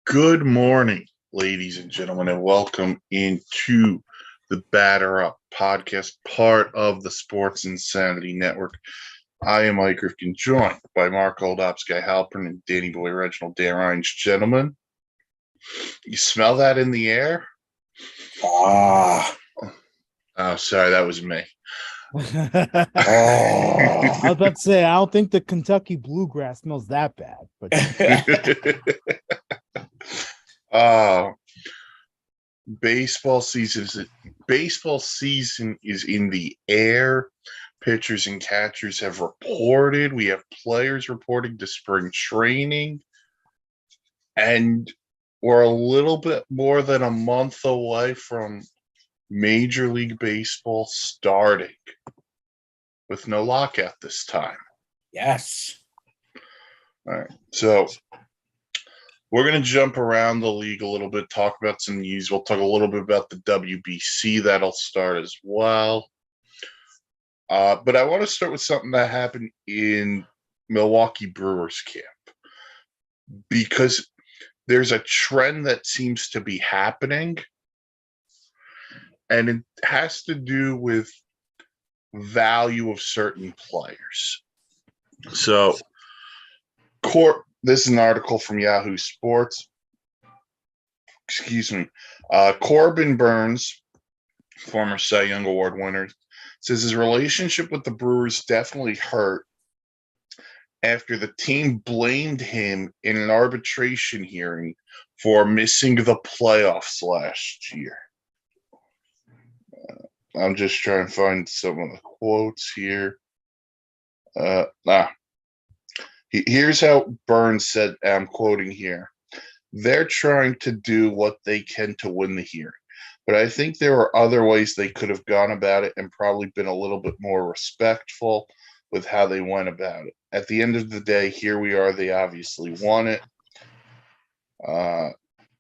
Good morning, ladies and gentlemen, and welcome into the Batter Up podcast, part of the Sports Insanity Network. I am Mike Rifkin, joined by Mark Oldops, Guy Halpern, and Danny Boy Reginald Dan Rines. Gentlemen, you smell that in the air? Oh, sorry, that was me. I was about to say, I don't think the Kentucky bluegrass smells that bad, but baseball season is in the air. Pitchers and catchers have reported. We have players reporting to spring training, and we're a little bit more than a month away from Major League Baseball starting with no lockout this time. yes. All right. So we're going to jump around the league a little bit, talk about some news. We'll talk a little bit about the WBC. That'll start as well. But I want to start with something that happened in Milwaukee Brewers camp, because there's a trend that seems to be happening, and it has to do with value of certain players. So, this is an article from Yahoo Sports. Corbin Burnes, former Cy Young Award winner, says his relationship with the Brewers definitely hurt after the team blamed him in an arbitration hearing for missing the playoffs last year. I'm just trying to find some of the quotes here. Here's how Burnes said, I'm quoting here: "They're trying to do what they can to win the hearing, but I think there were other ways they could have gone about it and probably been a little bit more respectful with how they went about it. At the end of the day, here we are. They obviously won it.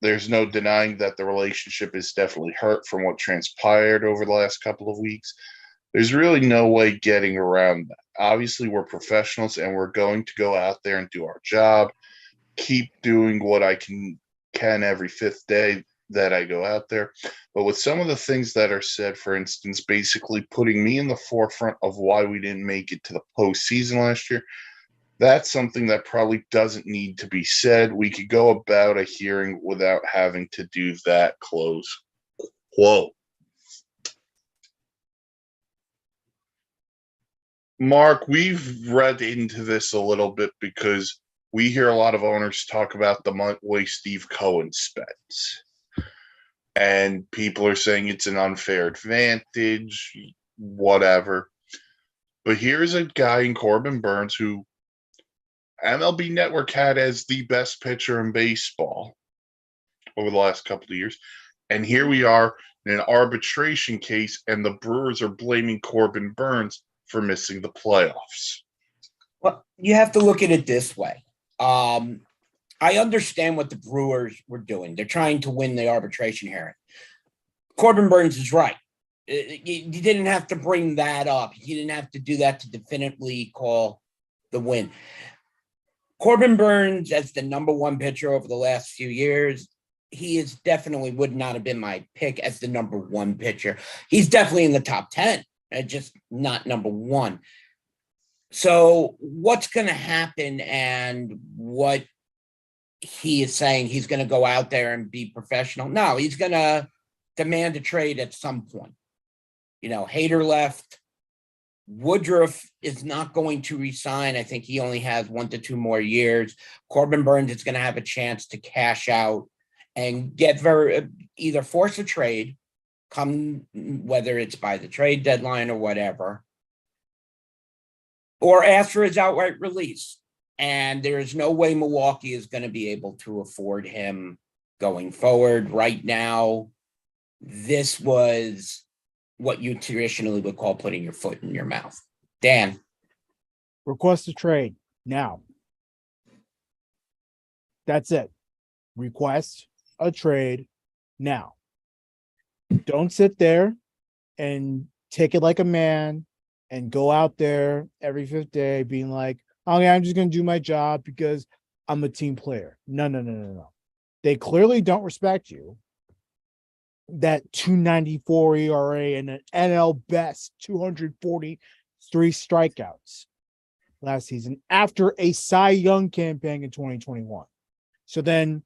There's no denying that the relationship is definitely hurt from what transpired over the last couple of weeks. There's really no way getting around that. Obviously, we're professionals and we're going to go out there and do our job, keep doing what I can every fifth day that I go out there. But with some of the things that are said, for instance, basically putting me in the forefront of why we didn't make it to the postseason last year, that's something that probably doesn't need to be said. We could go about a hearing without having to do that," close quote. Mark, we've read into this a little bit because we hear a lot of owners talk about the way Steve Cohen spends. And people are saying it's an unfair advantage, whatever. But here's a guy in Corbin Burnes who MLB Network had as the best pitcher in baseball over the last couple of years. And here we are in an arbitration case, and the Brewers are blaming Corbin Burnes for missing the playoffs. Well, you have to look at it this way. I understand what the Brewers were doing. They're trying to win the arbitration hearing. Corbin Burnes is right. You didn't have to bring that up. You didn't have to do that to definitively call the win. Corbin Burnes, as the number one pitcher over the last few years, he is definitely would not have been my pick as the number one pitcher. He's definitely in the top 10, just not number one. So what's going to happen, and what he is saying, he's going to go out there and be professional? No, he's going to demand a trade at some point. Hader left. Woodruff is not going to resign. I think he only has 1 to 2 more years. Corbin Burnes is going to have a chance to cash out and get either force a trade, come whether it's by the trade deadline or whatever, or ask for his outright release. And there is no way Milwaukee is going to be able to afford him going forward. Right now, this was what you traditionally would call putting your foot in your mouth. Dan. request a trade now. That's it. Request a trade now. Don't sit there and take it like a man and go out there every fifth day being like, okay, I'm just going to do my job because I'm a team player. No. They clearly don't respect you. That 294 ERA and an NL best 243 strikeouts last season after a Cy Young campaign in 2021. So then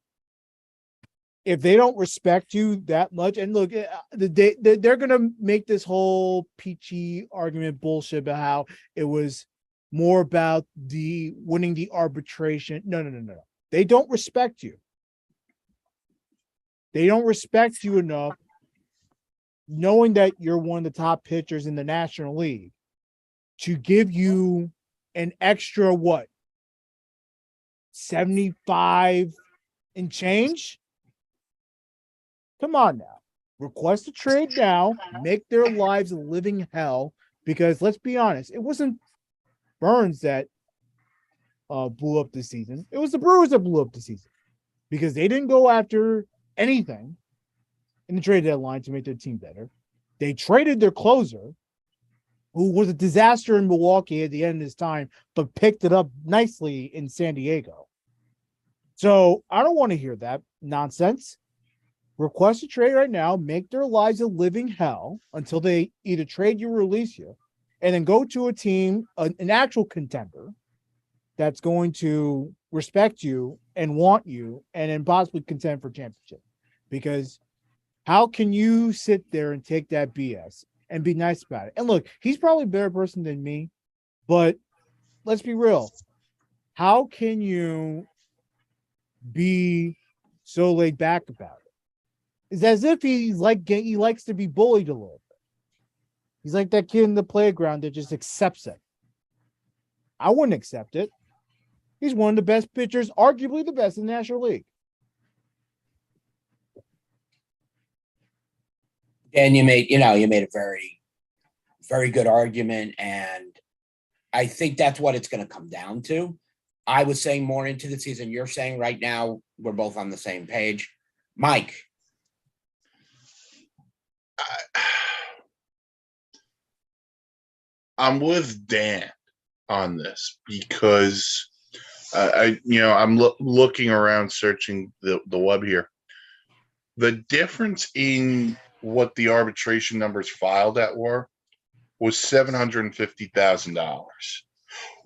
if they don't respect you that much, and look, they're going to make this whole peachy argument bullshit about how it was more about the winning the arbitration. No. They don't respect you. They don't respect you enough, knowing that you're one of the top pitchers in the National League, to give you an extra, 75 and change? Come on now. Request a trade now. Make their lives a living hell. Because let's be honest, it wasn't Burnes that blew up this season. It was the Brewers that blew up the season. Because they didn't go after anything in the trade deadline to make their team better. They traded their closer, who was a disaster in Milwaukee at the end of his time, but picked it up nicely in San Diego. So I don't want to hear that nonsense. Request a trade right now, make their lives a living hell until they either trade you or release you, and then go to a team, an actual contender that's going to respect you and want you and then possibly contend for championship. Because how can you sit there and take that BS and be nice about it? And look, he's probably a better person than me, but let's be real. How can you be so laid back about it? It's as if he likes to be bullied a little bit. He's like that kid in the playground that just accepts it. I wouldn't accept it. He's one of the best pitchers, arguably the best in the National League. And you made a very, very good argument, and I think that's what it's going to come down to. I was saying more into the season. You're saying right now we're both on the same page. Mike. I'm with Dan on this because I'm looking around, searching the web here. The difference in what the arbitration numbers filed at was $750,000.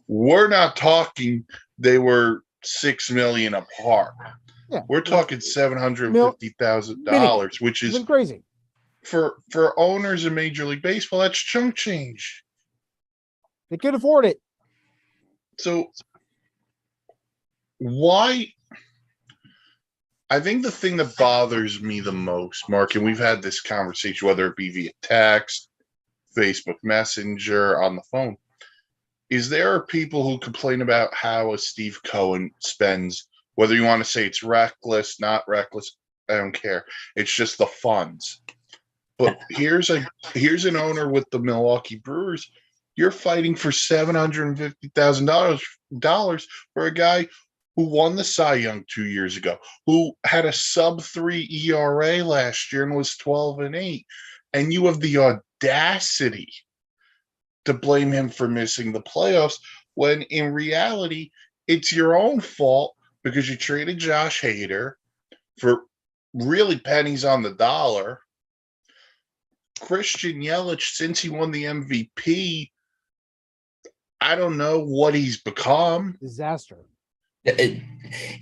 We're not talking they were $6 million apart. Yeah, we're talking $750,000, which is crazy for owners in Major League Baseball. That's chunk change. They could afford it. So why? I think the thing that bothers me the most, Mark, and we've had this conversation, whether it be via text, Facebook Messenger, on the phone, is there are people who complain about how a Steve Cohen spends, whether you want to say it's reckless, not reckless, I don't care. It's just the funds. But here's an owner with the Milwaukee Brewers. You're fighting for $750,000 for a guy who won the Cy Young 2 years ago, who had a sub-3 ERA last year and was 12-8, and you have the audacity to blame him for missing the playoffs when in reality it's your own fault because you traded Josh Hader for really pennies on the dollar. Christian Yelich, since he won the MVP, I don't know what he's become. Disaster.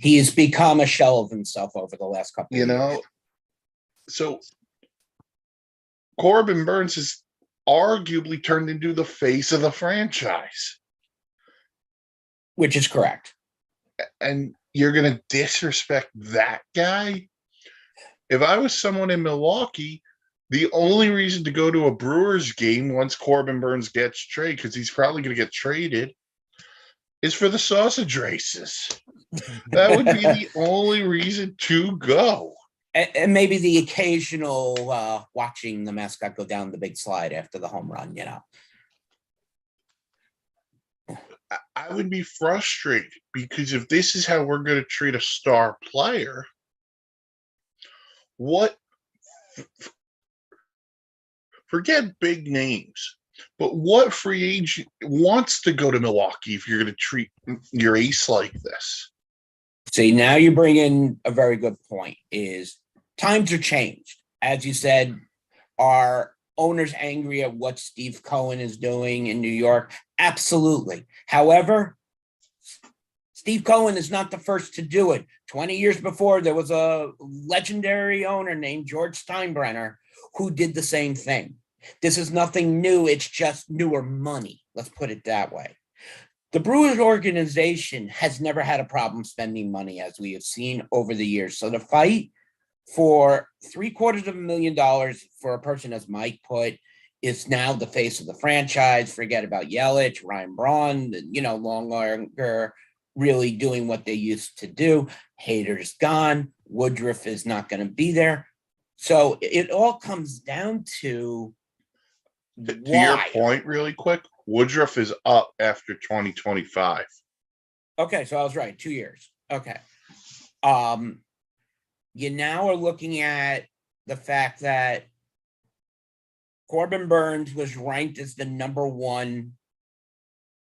He has become a shell of himself over the last couple of years. So Corbin Burnes has arguably turned into the face of the franchise. Which is correct. And you're going to disrespect that guy? If I was someone in Milwaukee, the only reason to go to a Brewers game once Corbin Burnes gets traded, because he's probably going to get traded, is for the sausage races. That would be the only reason to go. And maybe the occasional watching the mascot go down the big slide after the home run, I would be frustrated because if this is how we're going to treat a star player, forget big names. But what free agent wants to go to Milwaukee if you're going to treat your ace like this? See, now you bring in a very good point, is times are changed. As you said, are owners angry at what Steve Cohen is doing in New York? Absolutely. However, Steve Cohen is not the first to do it. 20 years before, there was a legendary owner named George Steinbrenner who did the same thing. This is nothing new. It's just newer money. Let's put it that way. The Brewers organization has never had a problem spending money, as we have seen over the years. So the fight for $750,000 for a person, as Mike put, is now the face of the franchise. Forget about Yelich, Ryan Braun, no longer really doing what they used to do. Hader's gone. Woodruff is not going to be there. So it all comes down to your point, really quick, Woodruff is up after 2025. Okay, so I was right. 2 years. Okay. You now are looking at the fact that Corbin Burnes was ranked as the number one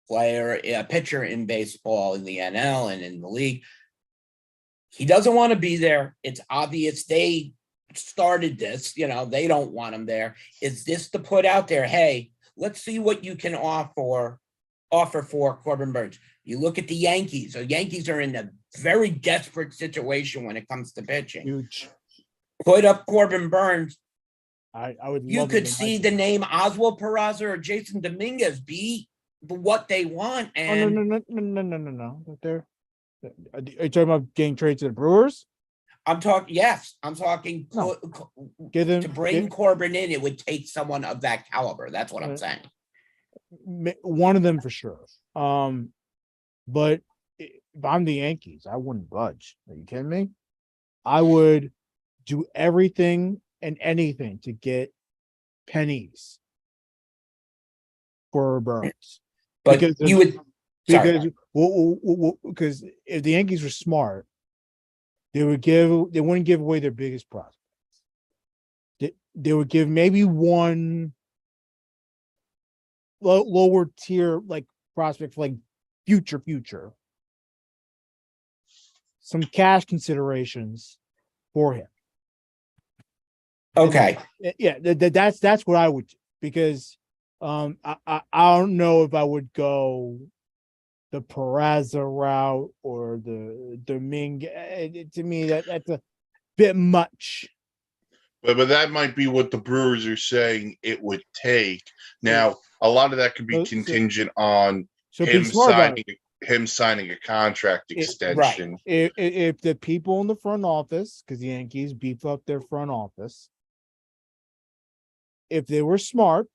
pitcher in baseball in the NL and in the league. He doesn't want to be there. It's obvious they started this. They don't want him there. Is this to put out there, hey, let's see what you can offer for Corbin Burnes? You look at the Yankees. The Yankees are in a very desperate situation when it comes to pitching. Huge. Put up Corbin Burnes. I would. You could see the name Oswald Peraza or Jason Dominguez be what they want. And no. Are you talking about getting traded to the Brewers? I'm talking. Yes, I'm talking. No. To bring Corbin in, it would take someone of that caliber. That's what I'm saying. One of them for sure. But if I'm the Yankees, I wouldn't budge. Are you kidding me? I would do everything and anything to get pennies for Burnes. But because you would because if the Yankees were smart, they wouldn't give away their biggest prospects. They would give maybe one lower tier prospect for future, some cash considerations for him. Okay. Yeah, that's what I would do, because I don't know if I would go the Peraza route or the Dominguez. To me, that's a bit much. But that might be what the Brewers are saying it would take. Now, a lot of that could be contingent on him signing a contract extension. Right. If the people in the front office, because the Yankees beef up their front office, if they were smart,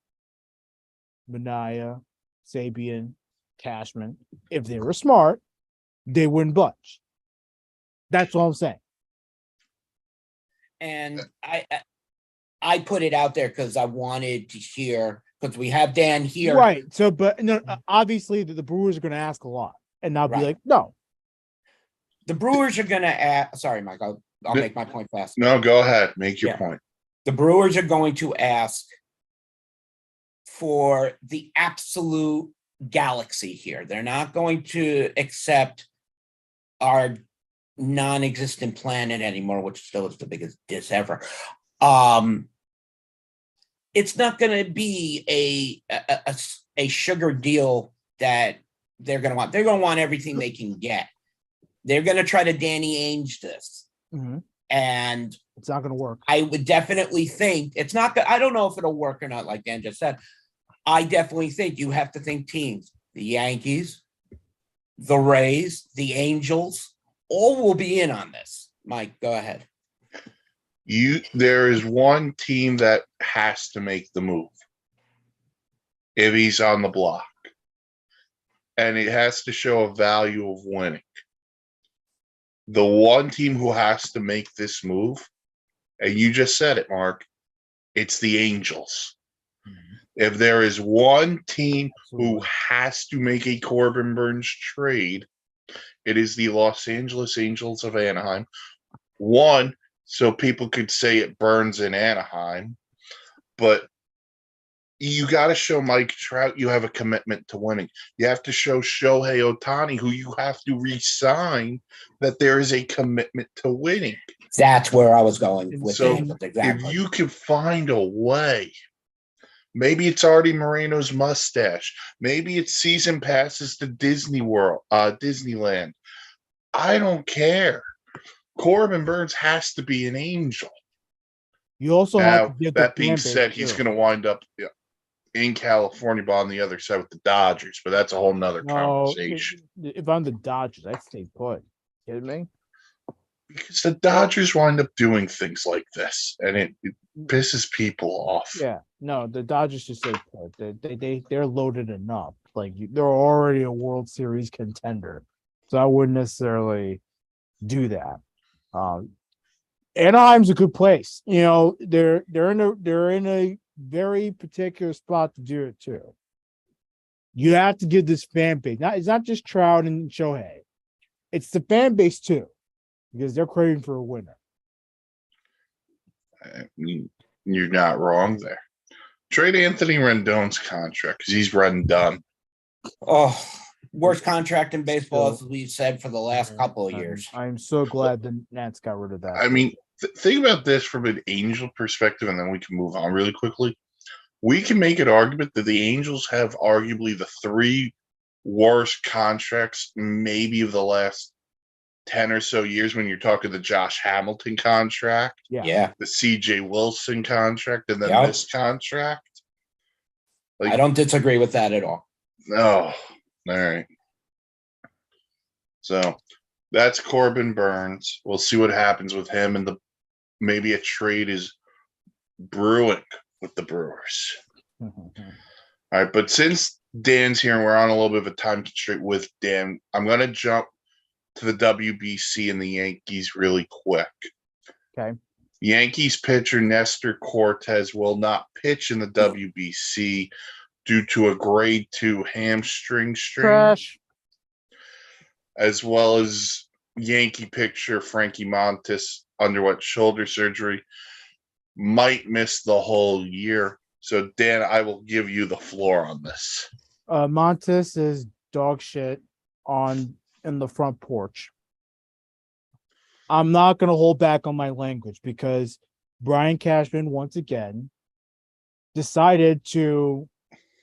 Manaea, Sabian, Cashman, if they were smart, they wouldn't budge. That's what I'm saying. And I put it out there because I wanted to hear, because we have Dan here. Right. So, but no, obviously the Brewers are going to ask a lot, and I'll be like, no. The Brewers are going to ask. Sorry, Mike. I'll make my point fast. No, go ahead. Make your point. The Brewers are going to ask for the absolute galaxy here. They're not going to accept our non-existent planet anymore, which still is the biggest diss ever. It's not going to be a sugar deal that they're going to want. They're going to want everything they can get. They're going to try to Danny Ainge this. Mm-hmm. And it's not going to work. I would definitely think it's not. I don't know if it'll work or not, like Dan just said. I definitely think you have to think teams. The Yankees, the Rays, the Angels, all will be in on this. Mike, go ahead. There is one team that has to make the move if he's on the block, and it has to show a value of winning. The one team who has to make this move, and you just said it, Mark, it's the Angels. Mm-hmm. If there is one team who has to make a Corbin Burnes trade, it is the Los Angeles Angels of Anaheim. One, so people could say it burns in Anaheim, but you got to show Mike Trout you have a commitment to winning. You have to show Shohei Ohtani, who you have to re-sign, that there is a commitment to winning. That's where I was going with So it. if Exactly. you can find a way, maybe it's Artie Moreno's mustache, maybe it's season passes to Disney World, Disneyland. I don't care. Corbin Burnes has to be an angel. You also have to Now, get the that being fan base, said, he's too. going to wind up in California, but on the other side with the Dodgers. But that's a whole nother No, conversation. if I'm the Dodgers, I'd stay put. Kidding me? Because the Dodgers wind up doing things like this, and it pisses people off. Yeah, no, the Dodgers just stay put. They're loaded enough. Like they're already a World Series contender, so I wouldn't necessarily do that. Anaheim's a good place. You know, they're in a very particular spot to do it too. You have to give this fan base. It's not just Trout and Shohei. It's the fan base too, because they're craving for a winner. I mean, you're not wrong there. Trade Anthony Rendon's contract because he's run done. Oh, worst contract in baseball, as we said, for the last couple of years. I'm so glad the Nats got rid of that. I mean, think about this from an Angel perspective, and then we can move on really quickly. We can make an argument that the Angels have arguably the three worst contracts, maybe of the last 10 or so years, when you're talking the Josh Hamilton contract, Yeah. the CJ Wilson contract, and then this contract. I don't disagree with that at all. Oh, all right. So that's Corbin Burnes. We'll see what happens with him, and maybe a trade is brewing with the Brewers. All right, but since Dan's here and we're on a little bit of a time constraint with Dan, I'm going to jump to the WBC and the Yankees really quick. Okay. Yankees pitcher Nestor Cortes will not pitch in the WBC due to a grade 2 hamstring strain. Trash. As well as Yankee pitcher Frankie Montas underwent shoulder surgery, might miss the whole year. So, Dan, I will give you the floor on this. Montas is dog shit in the front porch. I'm not going to hold back on my language because Brian Cashman, once again, decided to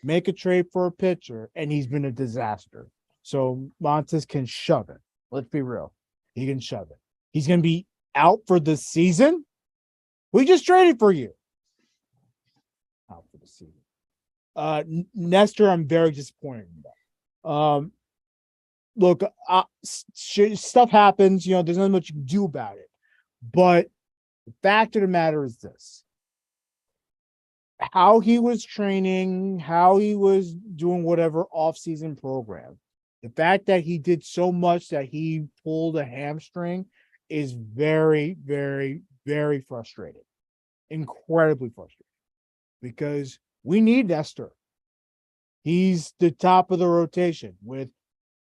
make a trade for a pitcher, and he's been a disaster. So Montas can shove it. Let's be real. He can shove it. He's going to be out for the season? We just traded for you. Out for the season. Nestor, I'm very disappointed in that. Look, stuff happens. You know, there's not much you can do about it. But the fact of the matter is this. How he was training, how he was doing whatever off-season program, the fact that he did so much that he pulled a hamstring is very, very, very frustrating. Incredibly frustrating. Because we need Nestor. He's the top of the rotation with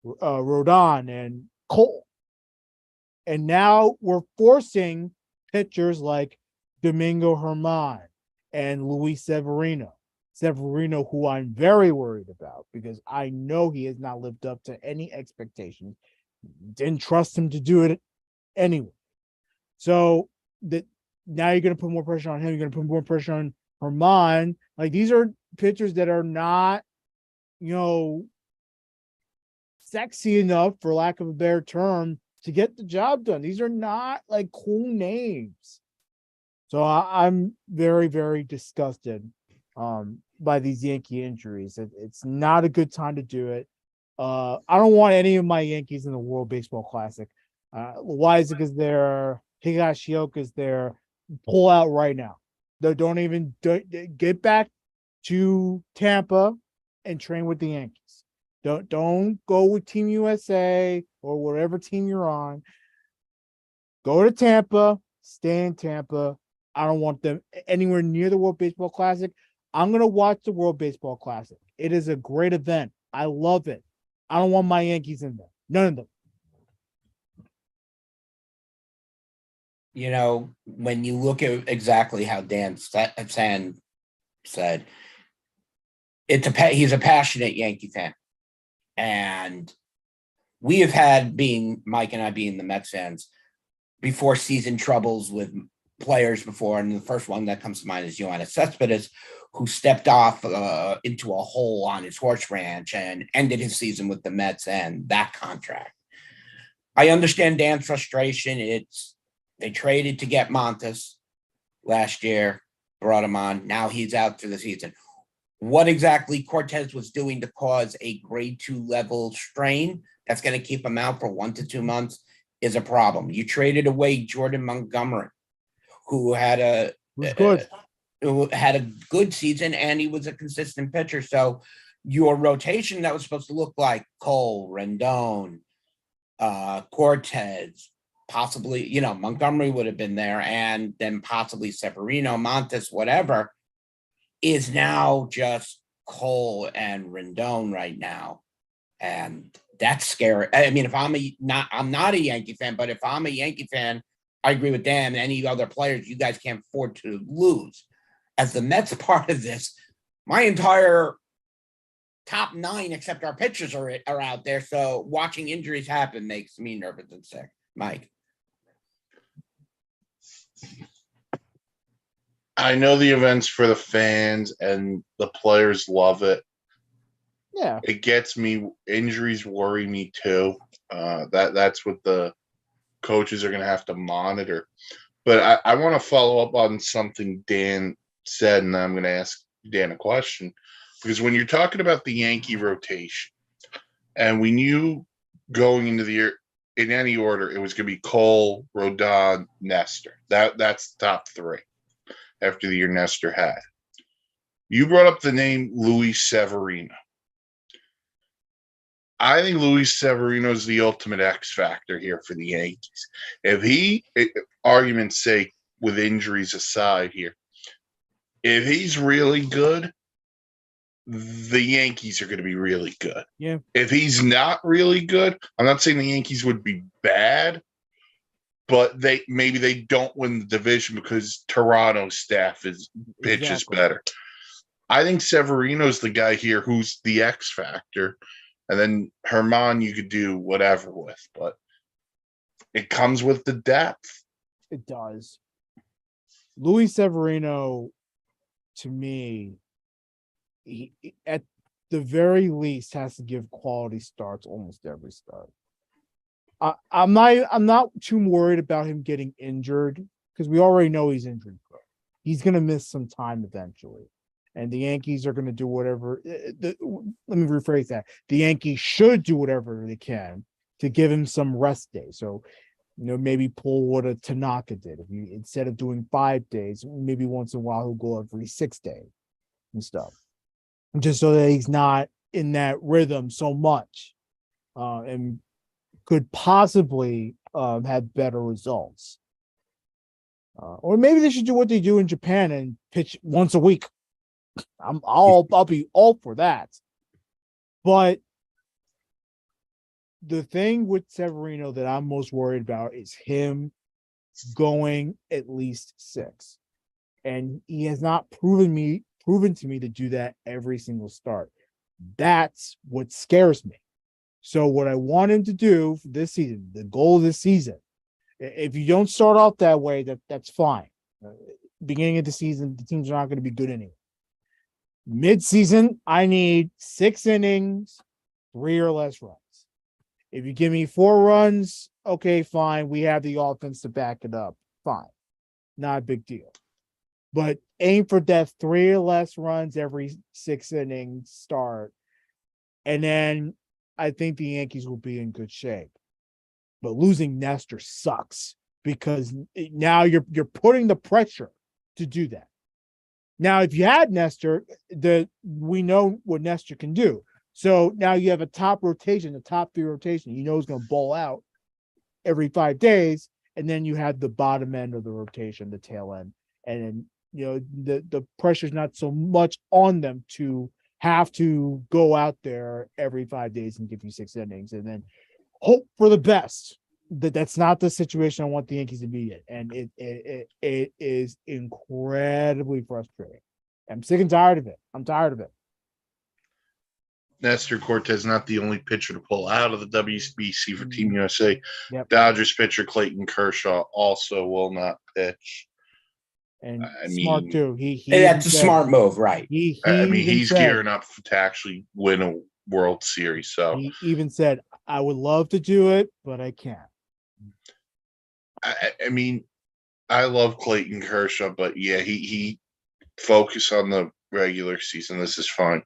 Rodon and Cole. And now we're forcing pitchers like Domingo Germán and Luis Severino. Severino, who I'm very worried about because I know he has not lived up to any expectations. Didn't trust him to do it anyway. So that now you're going to put more pressure on him. You're going to put more pressure on Germán. Like, these are pitchers that are not, you know, sexy enough, for lack of a better term, to get the job done. These are not like cool names. So I'm very, very disgusted by these Yankee injuries. It's not a good time to do it. I don't want any of my Yankees in the World Baseball Classic. Loizac is there. Higashioka is there. Pull out right now. Don't get back to Tampa and train with the Yankees. Don't go with Team USA or whatever team you're on. Go to Tampa. Stay in Tampa. I don't want them anywhere near the World Baseball Classic. I'm going to watch the World Baseball Classic. It is a great event. I love it. I don't want my Yankees in there. None of them. You know, when you look at exactly how Dan San said, He's a passionate Yankee fan, and we have had, being Mike and I being the Mets fans, before season troubles with players before, and the first one that comes to mind is Yoenis Cespedes, who stepped off into a hole on his horse ranch and ended his season with the Mets and that contract. I understand Dan's frustration. They traded to get Montas last year, brought him on. Now he's out for the season. What exactly Cortes was doing to cause a grade 2 level strain that's going to keep him out for 1 to 2 months is a problem. You traded away Jordan Montgomery, who had a good season, and he was a consistent pitcher. So your rotation that was supposed to look like Cole, Rendon, Cortes, possibly, Montgomery would have been there, and then possibly Severino, Montas, whatever, is now just Cole and Rendon right now. And that's scary. I mean, I'm not a Yankee fan, but if I'm a Yankee fan, I agree with Dan. Any other players, you guys can't afford to lose. As the Mets part of this, my entire top 9, except our pitchers, are out there. So watching injuries happen makes me nervous and sick. Mike. I know the events for the fans and the players love it. Yeah. It gets me. Injuries worry me too. That's what the coaches are going to have to monitor. But I want to follow up on something Dan said, and I'm going to ask Dan a question. Because when you're talking about the Yankee rotation, and we knew going into the year, in any order, it was going to be Cole, Rodon, Nestor. That's the top 3 after the year Nestor had. You brought up the name Luis Severino. I think Luis Severino is the ultimate X factor here for the Yankees. If he, argument's sake, with injuries aside here, if he's really good, the Yankees are going to be really good. Yeah. If he's not really good, I'm not saying the Yankees would be bad, but maybe they don't win the division because Toronto's staff pitches better. I think Severino's the guy here who's the X factor. And then Herman you could do whatever with, but it comes with the depth. It does. Luis Severino, to me, he, at the very least, has to give quality starts almost every start. I'm not too worried about him getting injured because we already know he's injured. He's going to miss some time eventually. And the Yankees are going to do whatever. Let me rephrase that. The Yankees should do whatever they can to give him some rest days. So, maybe pull what a Tanaka did. If you, instead of doing 5 days, maybe once in a while he'll go every 6 days and stuff, just so that he's not in that rhythm so much, and could possibly have better results. Or maybe they should do what they do in Japan and pitch once a week. I'll be all for that. But the thing with Severino that I'm most worried about is him going at least 6. And he has not proven to me to do that every single start. That's what scares me. So what I want him to do for this season, the goal of this season, if you don't start off that way, that's fine. Beginning of the season, the teams are not going to be good anyway. Mid-season, I need 6 innings, 3 or less runs. If you give me 4 runs, okay, fine. We have the offense to back it up. Fine. Not a big deal. But aim for that 3 or less runs every 6 innings start. And then I think the Yankees will be in good shape. But losing Nestor sucks because now you're putting the pressure to do that. Now, if you had Nestor, we know what Nestor can do. So now you have a top rotation, a top 3 rotation. You know he's going to bowl out every 5 days, and then you have the bottom end of the rotation, the tail end, and then the pressure's not so much on them to have to go out there every 5 days and give you 6 innings, and then hope for the best. That's not the situation I want the Yankees to be in, and it is incredibly frustrating. I'm sick and tired of it. I'm tired of it. Nestor Cortes not the only pitcher to pull out of the WBC for Team USA. Yep. Dodgers pitcher Clayton Kershaw also will not pitch. And I smart mean, too. He That's a even said- smart move, right? He I mean, even he's said, gearing up to actually win a World Series. So he even said, I would love to do it, but I can't. I mean, I love Clayton Kershaw, but yeah, he focus on the regular season. This is fine.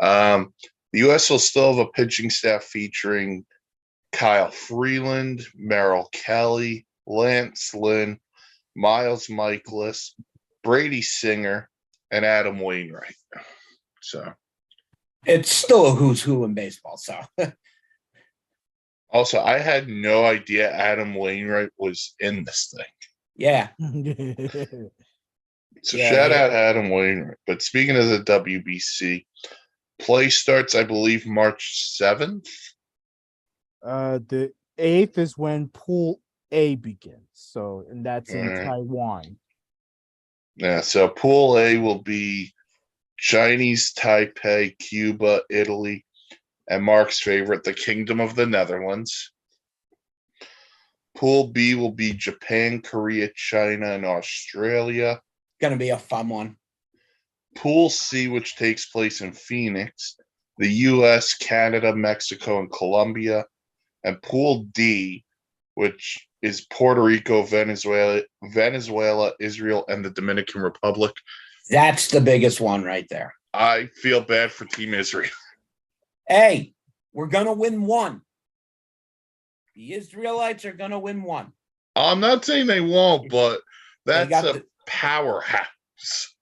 The U.S. will still have a pitching staff featuring Kyle Freeland, Merrill Kelly, Lance Lynn, Miles Michaelis, Brady Singer, and Adam Wainwright. So It's still a who's who in baseball. So also, I had no idea Adam Wainwright was in this thing. yeah, So Yeah, shout yeah. out Adam Wainwright. But speaking of the WBC, play starts, I believe, March 7th. The 8th is when Pool A begins. So, and that's in Alright. Taiwan. Yeah, so Pool A will be Chinese Taipei, Cuba, Italy, and Mark's favorite, the Kingdom of the Netherlands. Pool B will be Japan, Korea, China, and Australia. gonna be a fun one. Pool C, which takes place in Phoenix, the US, Canada, Mexico, and Colombia. And Pool D, which is Puerto Rico, Venezuela, Israel, and the Dominican Republic. That's the biggest one right there. I feel bad for Team Israel. Hey, we're gonna win one. The Israelites are gonna win one. I'm not saying they won't, but that's got a powerhouse.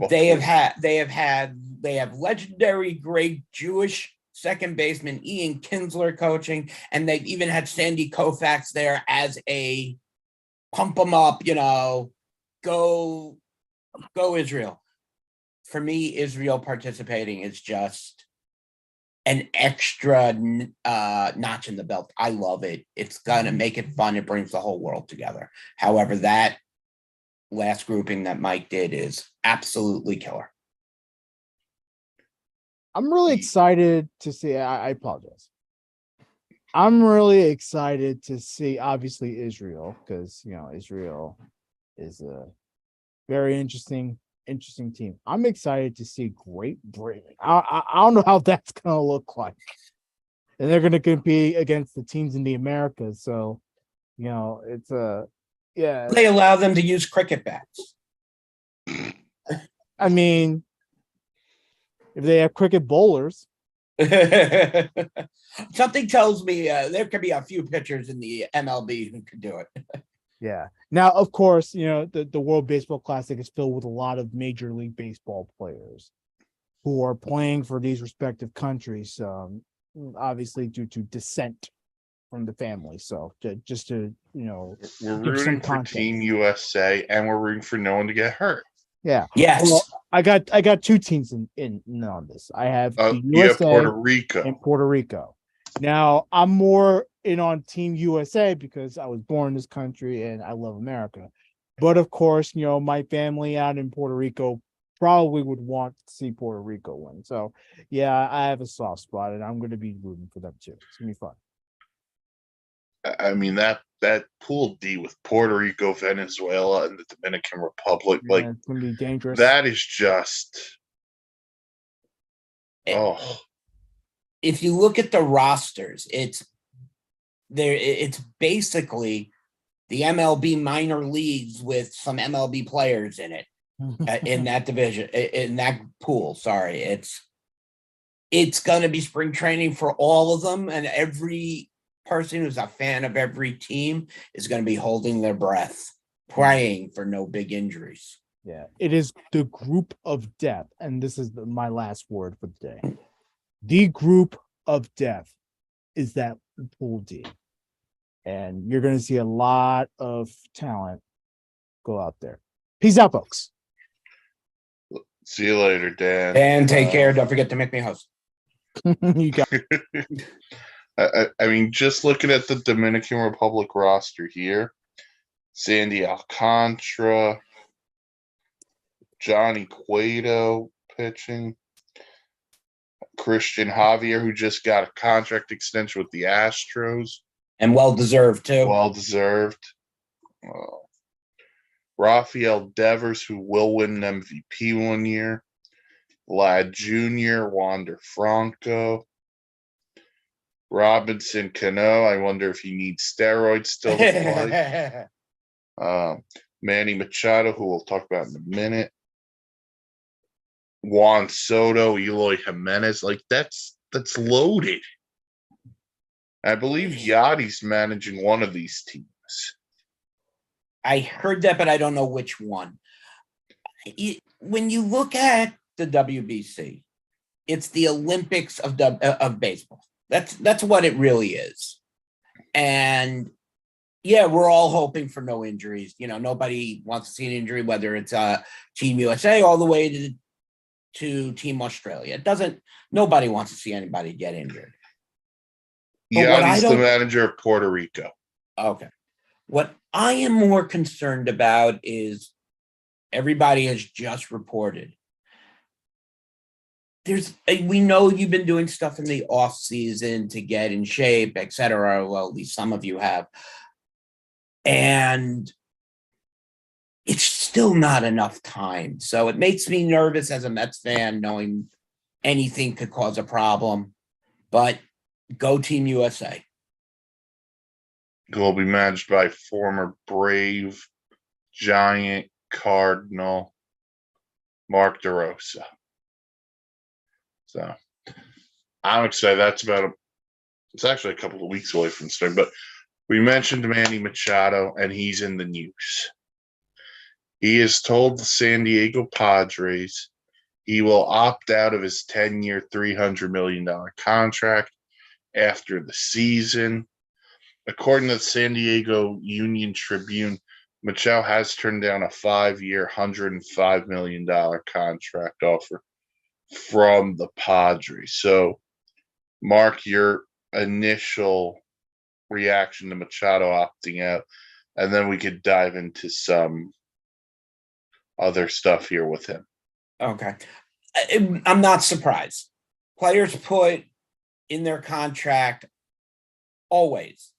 They have legendary great Jewish second baseman Ian Kinsler coaching, and they've even had Sandy Koufax there as a pump them up, go Israel. For me, Israel participating is just an extra notch in the belt. I love it. It's gonna make it fun. It brings the whole world together. However, that last grouping that Mike did is absolutely killer. I'm really excited to see. I apologize. I'm really excited to see, obviously, Israel, because Israel is a very interesting team. I'm excited to see Great Britain. I don't know how that's gonna look like, and they're gonna compete against the teams in the Americas. So, it's They allow them to use cricket bats. I mean, if they have cricket bowlers. Something tells me there could be a few pitchers in the MLB who could do it. Yeah. Now, of course, the World Baseball Classic is filled with a lot of Major League Baseball players who are playing for these respective countries, obviously due to descent from the family. So just to, We're give some rooting for context. Team USA, and we're rooting for no one to get hurt. Yeah. Yes. Well, I got two teams in on this. I have the You have USA Puerto Rico. and Puerto Rico. Now, I'm more in on Team USA because I was born in this country and I love America. But of course, my family out in Puerto Rico probably would want to see Puerto Rico win. So, yeah, I have a soft spot, and I'm going to be rooting for them too. It's going to be fun. I mean, that Pool D with Puerto Rico, Venezuela, and the Dominican Republic, Yeah, like, it's going to be dangerous. that is just, oh. If you look at the rosters, it's basically the MLB minor leagues with some MLB players in it, in that division, in that pool. Sorry, it's going to be spring training for all of them, and every person who's a fan of every team is going to be holding their breath, praying for no big injuries. Yeah, it is the group of death, and this is my last word for the day. The group of death is that Pool D, and you're going to see a lot of talent go out there. Peace out, folks. See you later, Dan. And take care. Don't forget to make me host. You got I mean, just looking at the Dominican Republic roster here, Sandy Alcantara, Johnny Cueto pitching, Christian Javier, who just got a contract extension with the Astros. And well-deserved, too. Well-deserved. Rafael Devers, who will win an MVP one year. Vlad Jr., Wander Franco. Robinson Cano, I wonder if he needs steroids still to play. Manny Machado, who we'll talk about in a minute. Juan Soto, Eloy Jimenez, like that's loaded. I believe Yachty's managing one of these teams. I heard that, but I don't know which one. When you look at the WBC, it's the Olympics of baseball. That's what it really is. And yeah, we're all hoping for no injuries. You know, nobody wants to see an injury, whether it's Team USA all the way to Team Australia. Nobody wants to see anybody get injured. Yeah, he's the manager of Puerto Rico. Okay. What I am more concerned about is everybody has just reported. We know you've been doing stuff in the off season to get in shape, et cetera. Well, at least some of you have. And it's still not enough time. So it makes me nervous as a Mets fan, knowing anything could cause a problem. But go Team USA. Will be managed by former Brave, Giant, Cardinal, Mark DeRosa. So I'm excited. It's actually a couple of weeks away from starting, but we mentioned Manny Machado, and he's in the news. He has told the San Diego Padres he will opt out of his 10-year, $300 million contract after the season. According to the San Diego Union Tribune, Machado has turned down a 5-year, $105 million contract offer from the Padres. So, Mark, your initial reaction to Machado opting out, and then we could dive into some other stuff here with him. Okay. I'm not surprised. Players put in their contract always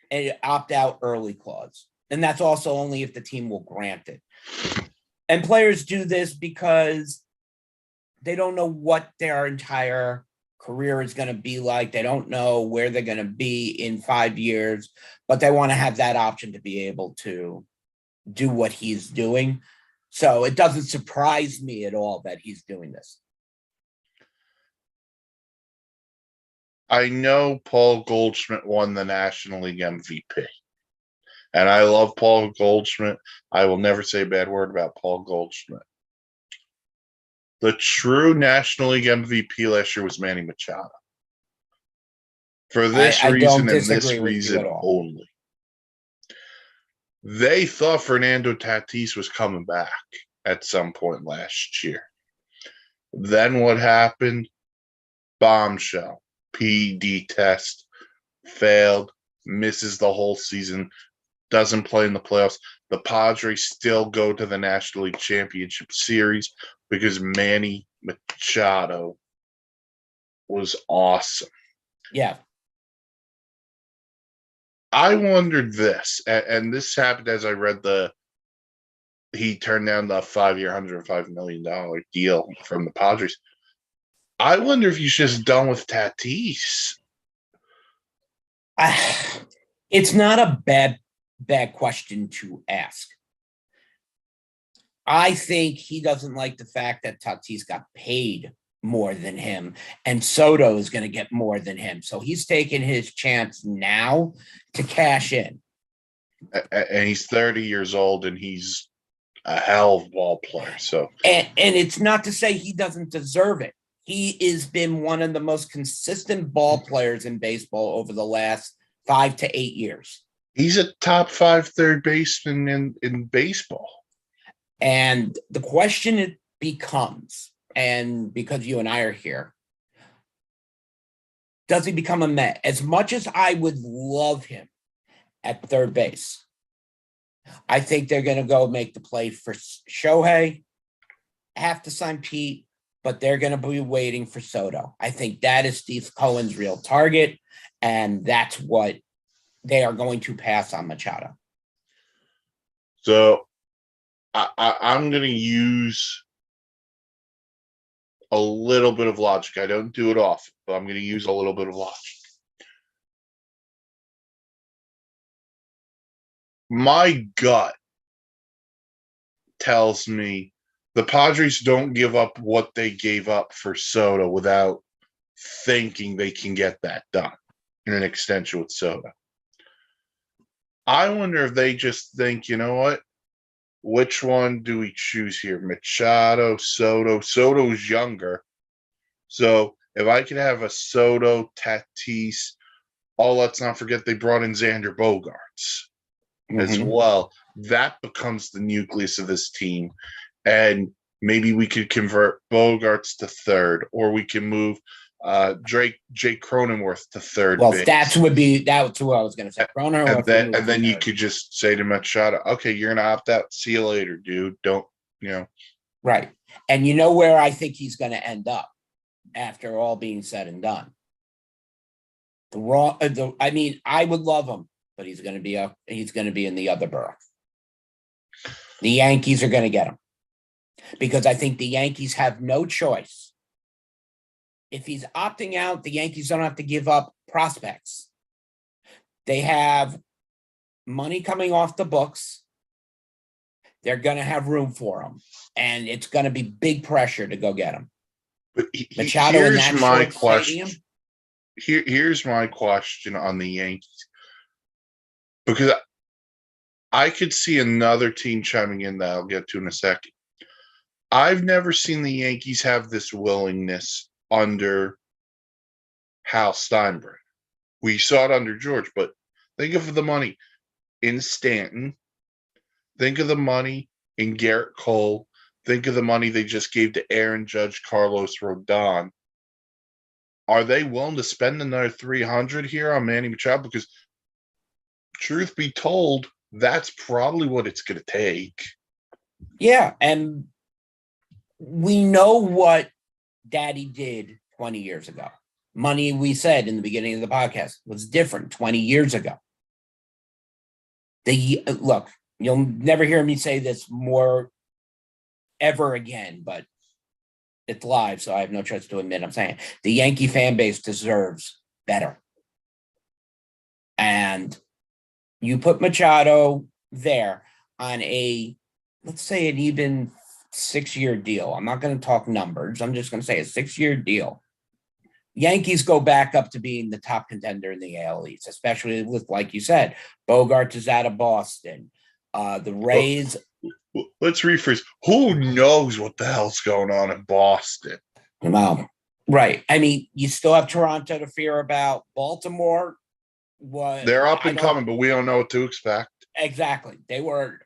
an opt-out early clause. And that's also only if the team will grant it. And players do this because they don't know what their entire career is going to be like. They don't know where they're going to be in 5 years, but they want to have that option to be able to do what he's doing. So it doesn't surprise me at all that he's doing this. I know Paul Goldschmidt won the National League MVP. And I love Paul Goldschmidt. I will never say a bad word about Paul Goldschmidt. The true National League MVP last year was Manny Machado. For this reason and this reason only. They thought Fernando Tatis was coming back at some point last year. Then what happened? Bombshell. PED test. Failed. Misses the whole season. Doesn't play in the playoffs. The Padres still go to the National League Championship Series because Manny Machado was awesome. Yeah. I wondered this, and this happened as I read he turned down the 5-year, $105 million deal from the Padres. I wonder if he's just done with Tatis. It's not a bad question to ask. I think he doesn't like the fact that Tatis got paid more than him, and Soto is going to get more than him. So he's taking his chance now to cash in. And he's 30 years old, and he's a hell of a ball player. So, and it's not to say he doesn't deserve it. He has been one of the most consistent ball players in baseball over the last 5 to 8 years. He's a top 5 third baseman in baseball. And the question it becomes, and because you and I are here, does he become a Met? As much as I would love him at third base, I think they're going to go make the play for Shohei, have to sign Pete, but they're going to be waiting for Soto. I think that is Steve Cohen's real target, and that's what they are going to pass on Machado. So I'm going to use a little bit of logic. I don't do it often, but I'm going to use a little bit of logic. My gut tells me the Padres don't give up what they gave up for Soto without thinking they can get that done in an extension with Soto. I wonder if they just think, you know what? Which one do we choose here? Machado, Soto. Soto's younger. So if I could have a Soto, Tatis, let's not forget they brought in Xander Bogaerts as well. That becomes the nucleus of this team. And maybe we could convert Bogaerts to third, or we can move Jake Cronenworth to third Well, base. that's what I was going to say. And then you could just say to Machado, okay, you're going to opt out. See you later, dude. Don't, Right. And you know where I think he's going to end up after all being said and done? I would love him, but he's going to be in the other borough. The Yankees are going to get him because I think the Yankees have no choice. If he's opting out, the Yankees don't have to give up prospects. They have money coming off the books. They're going to have room for him, and it's going to be big pressure to go get him. But Machado in that short question. stadium. Here's my question on the Yankees, because I could see another team chiming in that I'll get to in a second. I've never seen the Yankees have this willingness under Hal Steinbrenner. We saw it under George, but think of the money in Stanton. Think of the money in Garrett Cole. Think of the money they just gave to Aaron Judge, Carlos Rodon. Are they willing to spend another $300 here on Manny Machado? Because truth be told, that's probably what it's going to take. Yeah, and we know what Daddy did 20 years ago. Money, we said in the beginning of the podcast, was different 20 years ago. Look, you'll never hear me say this more ever again, but it's live, so I have no choice to admit I'm saying it. The Yankee fan base deserves better. And you put Machado there on let's say an even 6-year deal. I'm not going to talk numbers. I'm just going to say a 6-year deal. Yankees go back up to being the top contender in the AL East, especially with, like you said, Bogaerts is out of Boston. The Rays. Let's rephrase. Who knows what the hell's going on in Boston? Well, right. I mean, you still have Toronto to fear about. Baltimore. They're up and coming, but we don't know what to expect. Exactly. They were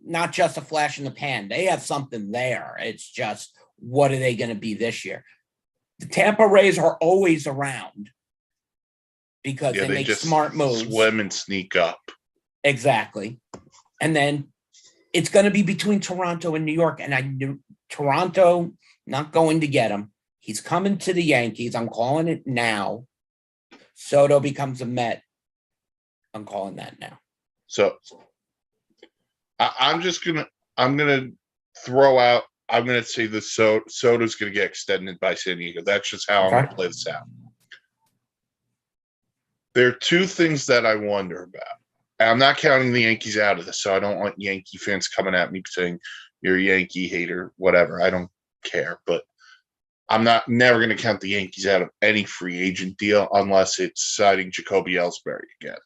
not just a flash in the pan. They have something there. It's just, what are they going to be this year? The Tampa Rays are always around because they make smart moves. Swim and sneak up. Exactly. And then it's going to be between Toronto and New York. And I knew Toronto not going to get him. He's coming to the Yankees. I'm calling it now. Soto becomes a Met. I'm calling that now. So I'm gonna throw out. I'm gonna say the Soto's gonna get extended by San Diego. That's just how I'm gonna play this out. There are two things that I wonder about. I'm not counting the Yankees out of this, so I don't want Yankee fans coming at me saying you're a Yankee hater, whatever. I don't care, but I'm never going to count the Yankees out of any free agent deal unless it's signing Jacoby Ellsbury again.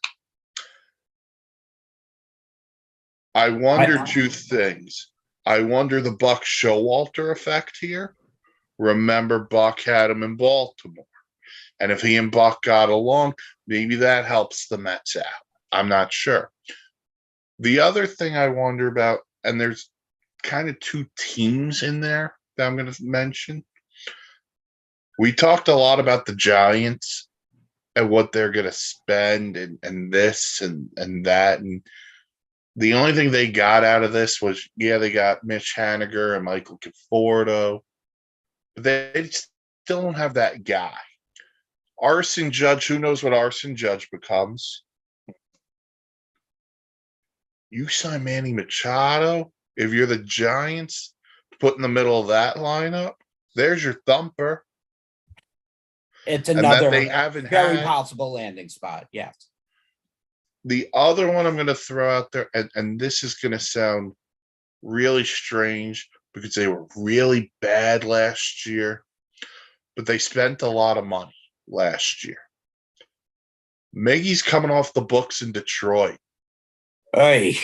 I wonder two things. I wonder the Buck Showalter effect here. Remember, Buck had him in Baltimore. And if he and Buck got along, maybe that helps the Mets out. I'm not sure. The other thing I wonder about, and there's kind of two teams in there that I'm going to mention. We talked a lot about the Giants and what they're going to spend and this and that. And the only thing they got out of this was, they got Mitch Haniger and Michael Conforto. but they still don't have that guy. Arson Judge, who knows what Arson Judge becomes? You sign Manny Machado, if you're the Giants, put in the middle of that lineup, there's your thumper. It's And that another they haven't very had. possible landing spot. Yes. The other one I'm going to throw out there, and this is going to sound really strange because they were really bad last year, but they spent a lot of money last year. Miggy's coming off the books in Detroit. Hey,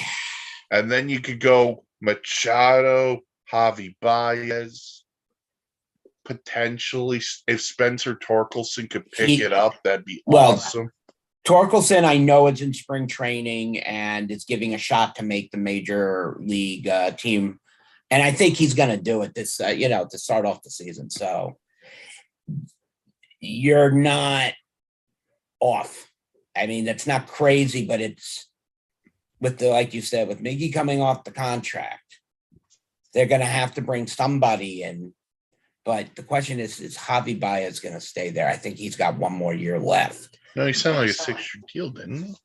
And then you could go Machado, Javi Baez, potentially if Spencer Torkelson could pick it up, that'd be awesome. Torkelson, I know it's in spring training and it's giving a shot to make the major league team. And I think he's going to do it this, to start off the season. So you're not off. I mean, that's not crazy, but it's with like you said, with Miggy coming off the contract, they're going to have to bring somebody in. But the question is Javi Baez going to stay there? I think he's got one more year left. No, he sounded like a 6-year deal, didn't he?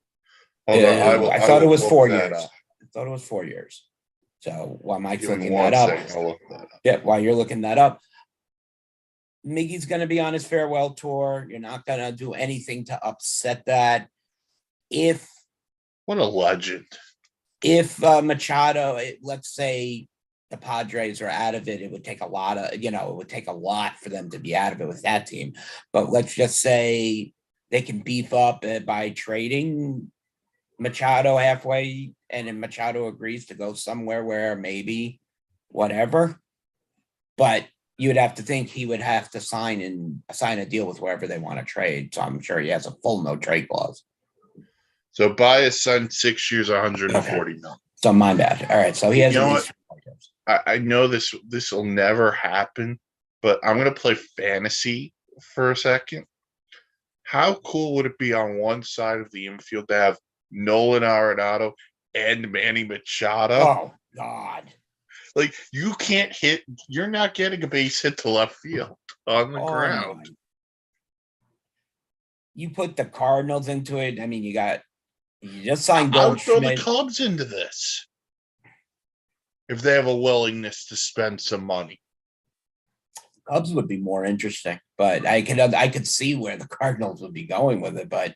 I thought it was 4 years. I thought it was 4 years. So while Mike's looking that up, while you're looking that up, Miggy's going to be on his farewell tour. You're not going to do anything to upset that. What a legend. If Machado, let's say the Padres are out of it, it would take a lot for them to be out of it with that team. But let's just say they can beef up by trading Machado halfway, and then Machado agrees to go somewhere where maybe whatever. But you would have to think he would have to sign a deal with wherever they want to trade. So I'm sure he has a full no trade clause. So Baez signed 6 years, 140 million. So my bad. All right. So he has. I know this will never happen, but I'm going to play fantasy for a second. How cool would it be on one side of the infield to have Nolan Arenado and Manny Machado? Oh, God. Like, you can't hit. You're not getting a base hit to left field on the ground. My. You put the Cardinals into it. I mean, you just signed Goldschmidt. I would throw the Cubs into this if they have a willingness to spend some money. Cubs would be more interesting, but I could see where the Cardinals would be going with it. But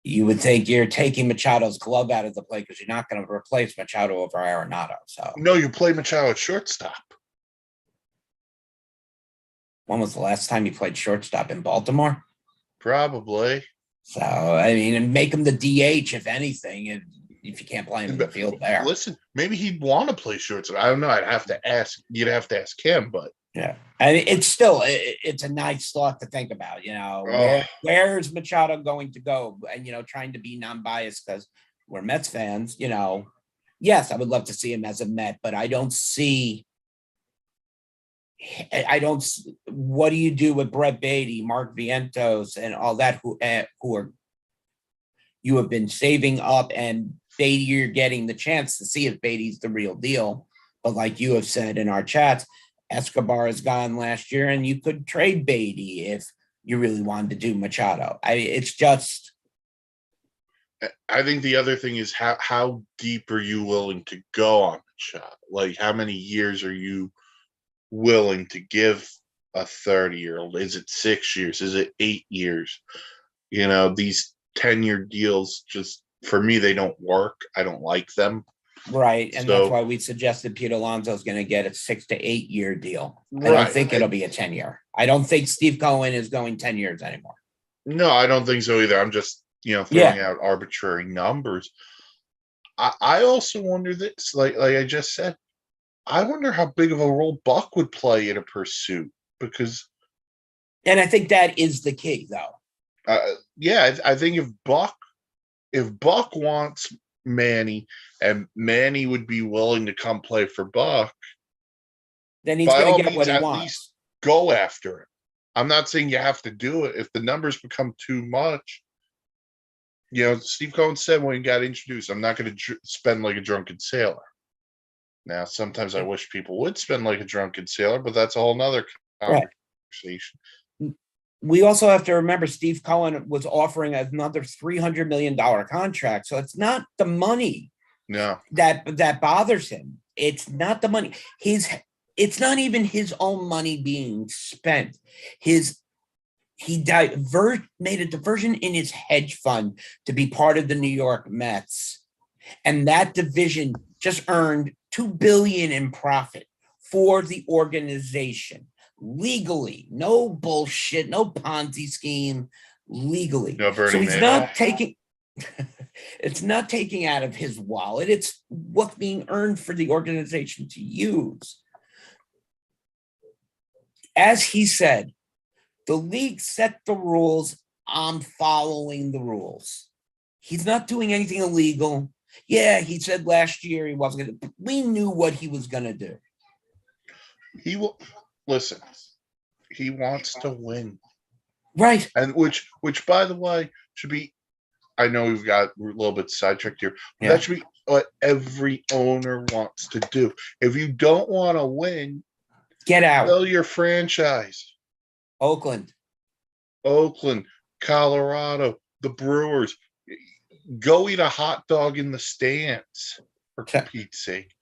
you would think you're taking Machado's glove out of the play because you're not going to replace Machado over Arenado. So no, you play Machado at shortstop. When was the last time you played shortstop in Baltimore? Probably. So I mean, and make him the DH if anything, if you can't play him in the field there. Listen, maybe he'd want to play shortstop. I don't know. I'd have to ask. You'd have to ask him, but yeah, I mean, it's a nice thought to think about. Where's Machado going to go? And trying to be non-biased because we're Mets fans. Yes, I would love to see him as a Met, but I don't see. What do you do with Brett Beatty, Mark Vientos, and all that who are you have been saving up, and Beatty, you're getting the chance to see if Beatty's the real deal. But like you have said in our chats, Escobar is gone last year, and you could trade Beatty if you really wanted to do Machado. It's just. I think the other thing is how deep are you willing to go on Machado? Like, how many years are you willing to give a 30-year-old? Is it 6 years? Is it 8 years? These 10-year deals, just for me, they don't work. I don't like them. Right. And that's why we suggested Pete Alonso is going to get a 6 to 8 year deal. I don't think it'll be a 10-year. I don't think Steve Cohen is going 10 years anymore. No, I don't think so either. I'm just, throwing out arbitrary numbers. I also wonder this, like I just said, I wonder how big of a role Buck would play in a pursuit because. And I think that is the key, though. I think if Buck wants Manny and Manny would be willing to come play for Buck, then he's going to get what he wants. Least go after it. I'm not saying you have to do it. If the numbers become too much, Steve Cohen said when he got introduced, I'm not going to spend like a drunken sailor. Now, sometimes I wish people would spend like a drunken sailor, but that's a whole nother Right. conversation. We also have to remember Steve Cohen was offering another $300 million contract. So it's not the money No, that bothers him. It's not the money. It's not even his own money being spent. He made a diversion in his hedge fund to be part of the New York Mets. And that division just earned $2 billion in profit for the organization. Legally, no bullshit, no Ponzi scheme, legally. no Bernie So he's Madoff. not taking it's not taking out of his wallet, it's what's being earned for the organization to use. As he said, the league set the rules, I'm following the rules. He's not doing anything illegal. Yeah, he said last year he wasn't going to. We knew what he was going to do. He will listen. He wants to win, right? And which, by the way, should be. I know we've got a little bit sidetracked here. But that should be what every owner wants to do. If you don't want to win, get out. Sell your franchise. Oakland, Colorado, the Brewers. Go eat a hot dog in the stands, for Pete's sake.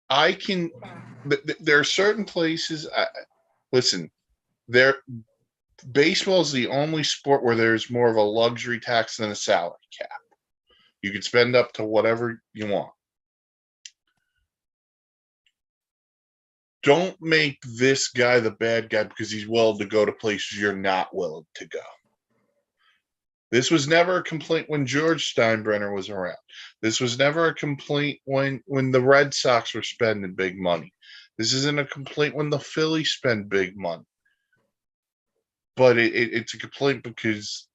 There are certain places. Listen, baseball is the only sport where there's more of a luxury tax than a salary cap. You can spend up to whatever you want. Don't make this guy the bad guy because he's willing to go to places you're not willing to go. This was never a complaint when George Steinbrenner was around. This was never a complaint when the Red Sox were spending big money. This isn't a complaint when the Phillies spend big money. But it's a complaint because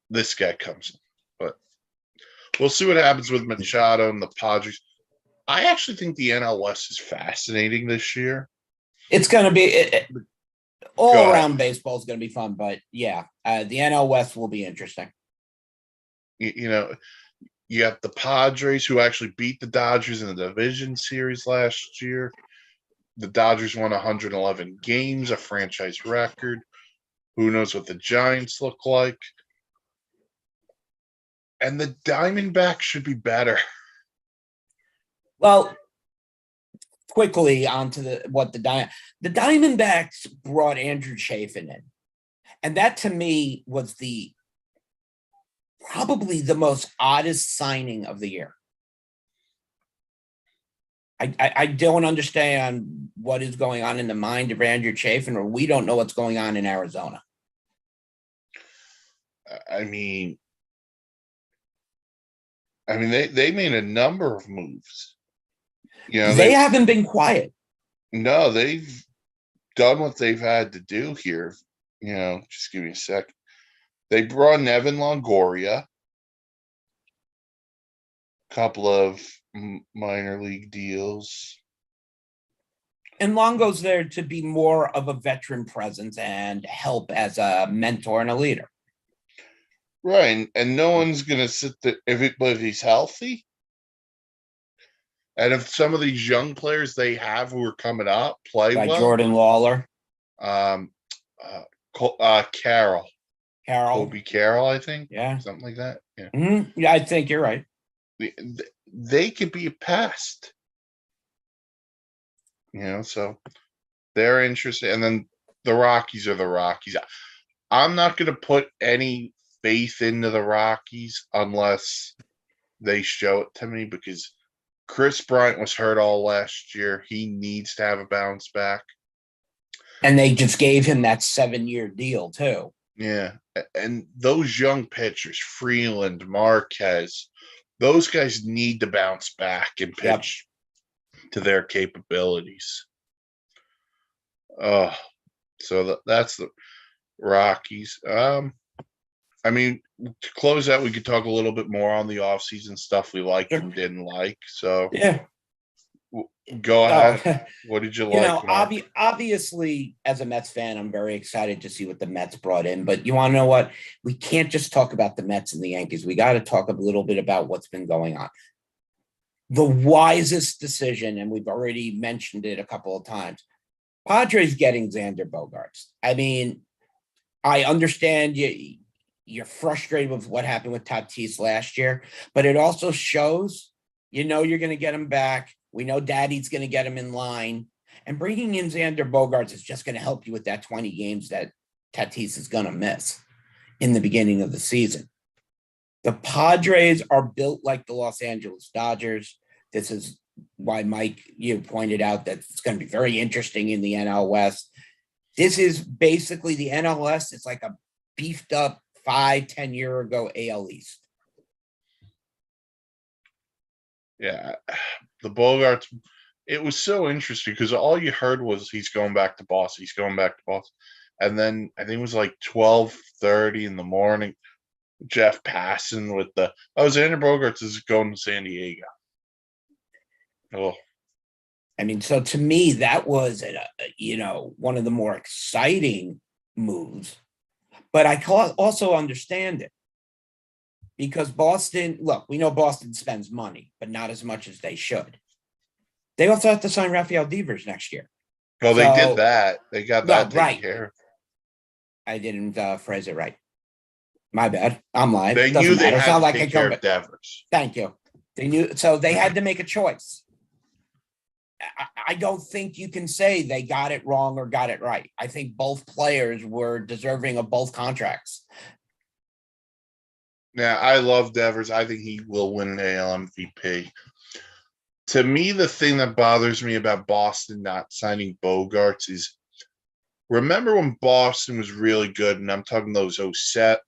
this guy comes in. But we'll see what happens with Machado and the Padres. I actually think the NL West is fascinating this year. It's going to be all around baseball is going to be fun, but yeah, the NL West will be interesting. You got the Padres who actually beat the Dodgers in the division series last year. The Dodgers won 111 games, a franchise record. Who knows what the Giants look like? And the Diamondbacks should be better. Well, quickly onto the Diamondbacks brought Andrew Chafin in, and that to me was probably the most oddest signing of the year. I don't understand what is going on in the mind of Andrew Chafin, or we don't know what's going on in Arizona. I mean, they made a number of moves. They haven't been quiet. No, they've done what they've had to do here. Just give me a sec. They brought in Evan Longoria, a couple of minor league deals. And Longo's there to be more of a veteran presence and help as a mentor and a leader. Right. And no one's going to sit there if he's healthy. And if some of these young players they have who are coming up play like well, Jordan Lawler, Carroll, Kobe Carroll, I think, something like that. Yeah, yeah, I think you're right. They could be a pest, So they're interested, and then the Rockies are the Rockies. I'm not going to put any faith into the Rockies unless they show it to me because Chris Bryant was hurt all last year. He needs to have a bounce back. And they just gave him that 7-year deal, too. Yeah. And those young pitchers, Freeland, Marquez, those guys need to bounce back and pitch to their capabilities. So that's the Rockies. To close out, we could talk a little bit more on the offseason stuff we liked and didn't like. So, Go Oh, ahead. What did you you know, like, Mark? obviously, as a Mets fan, I'm very excited to see what the Mets brought in. But you want to know what? We can't just talk about the Mets and the Yankees. We got to talk a little bit about what's been going on. The wisest decision, and we've already mentioned it a couple of times, Padres getting Xander Bogaerts. I mean, I understand you're frustrated with what happened with Tatis last year, but it also shows you're going to get him back. We know Daddy's going to get him in line, and bringing in Xander Bogaerts is just going to help you with that 20 games that Tatis is going to miss in the beginning of the season. The Padres are built like the Los Angeles Dodgers. This is why, Mike, you pointed out that it's going to be very interesting in the NL West. This is basically the NL West. It's like a beefed up 5-10 year ago AL East. Yeah, the Bogarts. It was so interesting because all you heard was he's going back to Boston. He's going back to Boston, and then I think it was like 12:30 in the morning. Jeff passing with Xander Bogaerts is going to San Diego. Oh, I mean, so to me, that was one of the more exciting moves. But I also understand it because Boston. Look, we know Boston spends money, but not as much as they should. They also have to sign Rafael Devers next year. well, they did that. They got that taken right. care of. I didn't phrase it right. My bad. I'm live. They Doesn't knew they matter. It's had not to like take I care come of back. Devers. Thank you. They knew, so they had to make a choice. I don't think you can say they got it wrong or got it right. I think both players were deserving of both contracts. Yeah, I love Devers. I think he will win an AL MVP. To me, the thing that bothers me about Boston not signing Bogarts is, remember when Boston was really good, and I'm talking those 07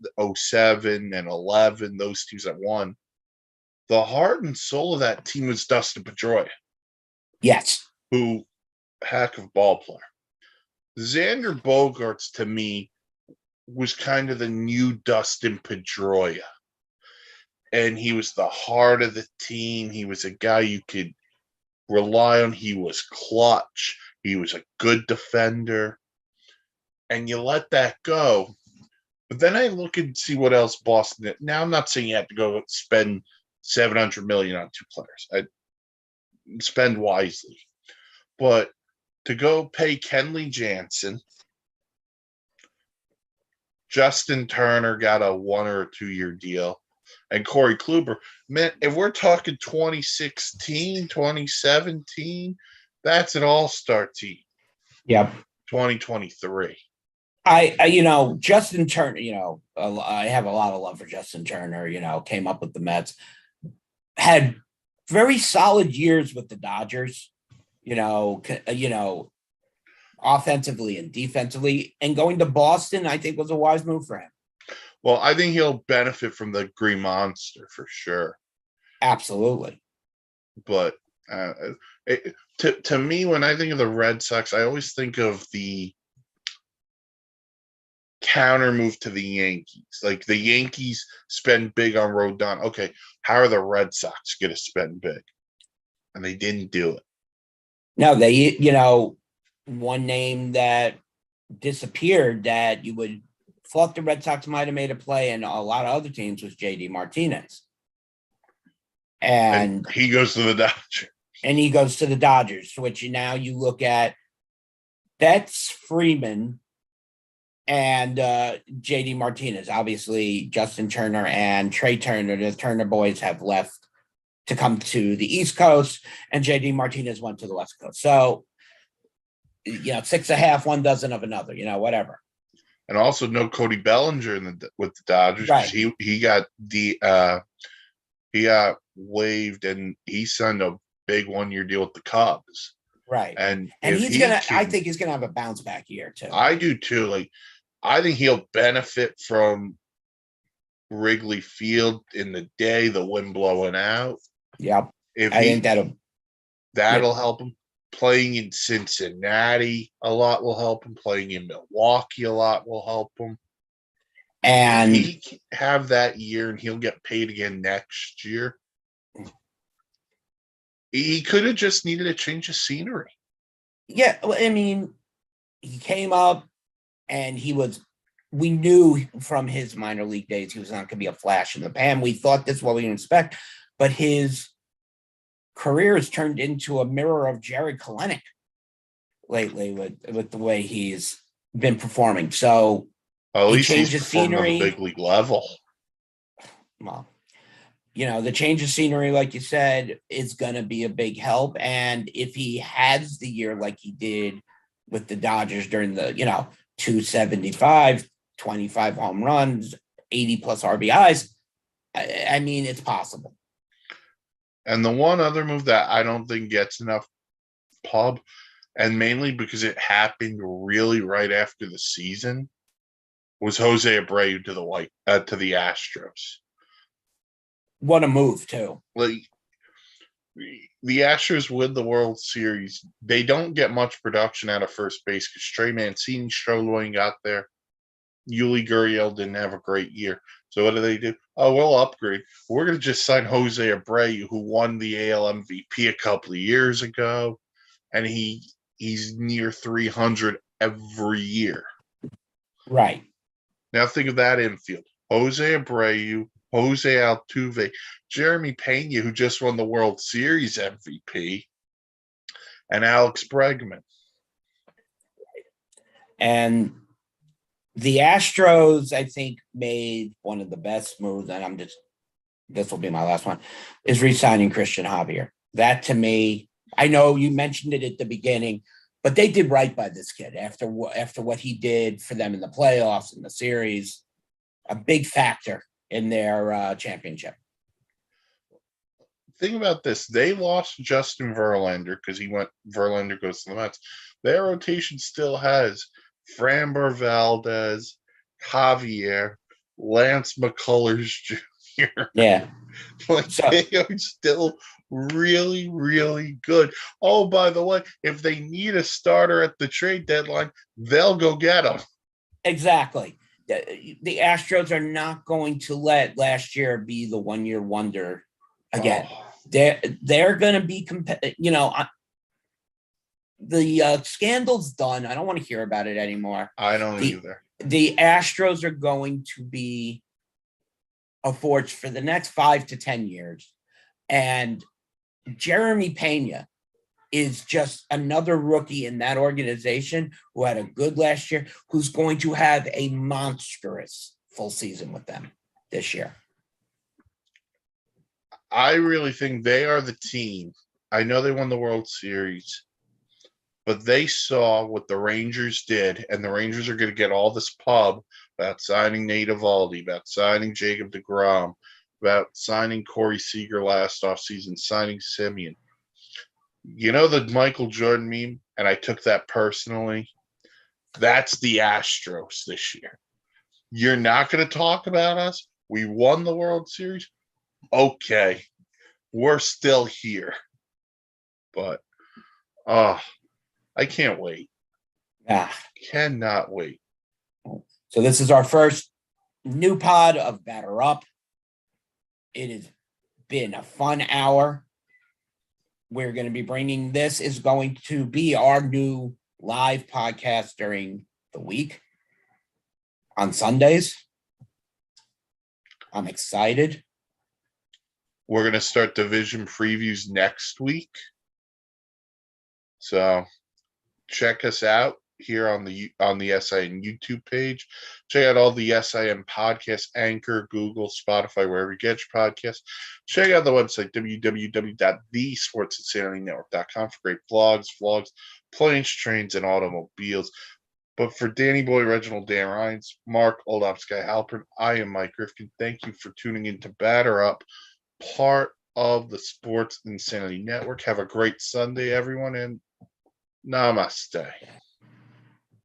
and 11, those teams that won. The heart and soul of that team was Dustin Pedroia. Yes. Who, heck of ball player. Xander Bogaerts, to me, was kind of the new Dustin Pedroia. And he was the heart of the team. He was a guy you could rely on. He was clutch. He was a good defender. And you let that go. But then I look and see what else Boston did. Now, I'm not saying you have to go spend $700 million on two players. I spend wisely. But to go pay Kenley Jansen, Justin Turner got a 1 or 2 year deal, and Corey Kluber. Man, if we're talking 2016, 2017, that's an all-star team. Yep. 2023. Justin Turner, I have a lot of love for Justin Turner, came up with the Mets, had very solid years with the Dodgers, offensively and defensively, and going to Boston, I think was a wise move for him. Well, I think he'll benefit from the Green Monster for sure. Absolutely. But to me, when I think of the Red Sox, I always think of the counter move to the Yankees. Like the Yankees spend big on Rodon. Okay, how are the Red Sox going to spend big? And they didn't do it. No, they, one name that disappeared that you would thought the Red Sox might have made a play, and a lot of other teams, was JD Martinez. And he goes to the Dodgers. And he goes to the Dodgers, which now you look at, that's Freeman and JD Martinez. Obviously, Justin Turner and Trey Turner, the Turner boys, have left to come to the East Coast, and JD Martinez went to the West Coast. So, 6.5, 1 dozen of another, whatever. And also no Cody Bellinger with the Dodgers, because right. he got waived and he signed a big 1 year deal with the Cubs. Right. And I think he's gonna have a bounce back year too. I do too. Like, I think he'll benefit from Wrigley Field in the day, the wind blowing out. Yep. I think that'll help him. Playing in Cincinnati a lot will help him. Playing in Milwaukee a lot will help him. And he have that year, and he'll get paid again next year. He could have just needed a change of scenery. Yeah, I mean, he came up and we knew from his minor league days he was not going to be a flash in the pan. We thought this was what we expect, but his career has turned into a mirror of Jerry Kalenic lately with the way he's been performing. So at least he's change of performed on the scenery. big league level. Well, the change of scenery, like you said, is going to be a big help. And if he has the year like he did with the Dodgers during the, 275, 25 home runs, 80 plus RBIs, I mean, it's possible. And the one other move that I don't think gets enough pub, and mainly because it happened really right after the season, was Jose Abreu to the Astros. What a move, too. Like, the Astros win the World Series. They don't get much production out of first base because Trey Mancini struggling got there. Yuli Gurriel didn't have a great year. So what do? Oh, we'll upgrade. We're going to just sign Jose Abreu, who won the AL MVP a couple of years ago, and he's near 300 every year. Right. Now think of that infield. Jose Abreu, Jose Altuve, Jeremy Pena, who just won the World Series MVP, and Alex Bregman. And the Astros, I think, made one of the best moves, and this will be my last one, is re-signing Christian Javier. That, to me, I know you mentioned it at the beginning, but they did right by this kid after what he did for them in the playoffs and the series. A big factor in their championship. Think about this. They lost Justin Verlander because Verlander goes to the Mets. Their rotation still has Framber Valdez, Javier, Lance McCullers Jr. Yeah. They are still really, really good. Oh, by the way, if they need a starter at the trade deadline, they'll go get him. Exactly. The Astros are not going to let last year be the one-year wonder again. Oh. They're going to be the scandal's done. I don't want to hear about it anymore. I don't either. The Astros are going to be a force for the next 5 to 10 years. And Jeremy Pena is just another rookie in that organization who had a good last year, who's going to have a monstrous full season with them this year. I really think they are the team. I know they won the World Series, but they saw what the Rangers did, and the Rangers are going to get all this pub about signing Nate Eovaldi, about signing Jacob deGrom, about signing Corey Seager last offseason, signing Simeon. You know the Michael Jordan meme, and I took that personally. That's the Astros this year. You're not going to talk about us? We won the World Series? Okay. We're still here. But, I can't wait. Cannot wait. So this is our first new pod of Batter Up. It has been a fun hour. We're going to be bringing this is going to be our new live podcast during the week on Sundays. I'm excited. We're going to start division previews next week. So check us out here on the SIN YouTube page. Check out all the SIN podcasts, Anchor, Google, Spotify, wherever you get your podcasts. Check out the website, www.thesportsinsanitynetwork.com for great blogs, vlogs, planes, trains, and automobiles. But for Danny Boy, Reginald, Dan Ryans, Mark, Old Ops Guy Halpern, I am Mike Rifkin. Thank you for tuning in to Batter Up, part of the Sports Insanity Network. Have a great Sunday, everyone, and namaste.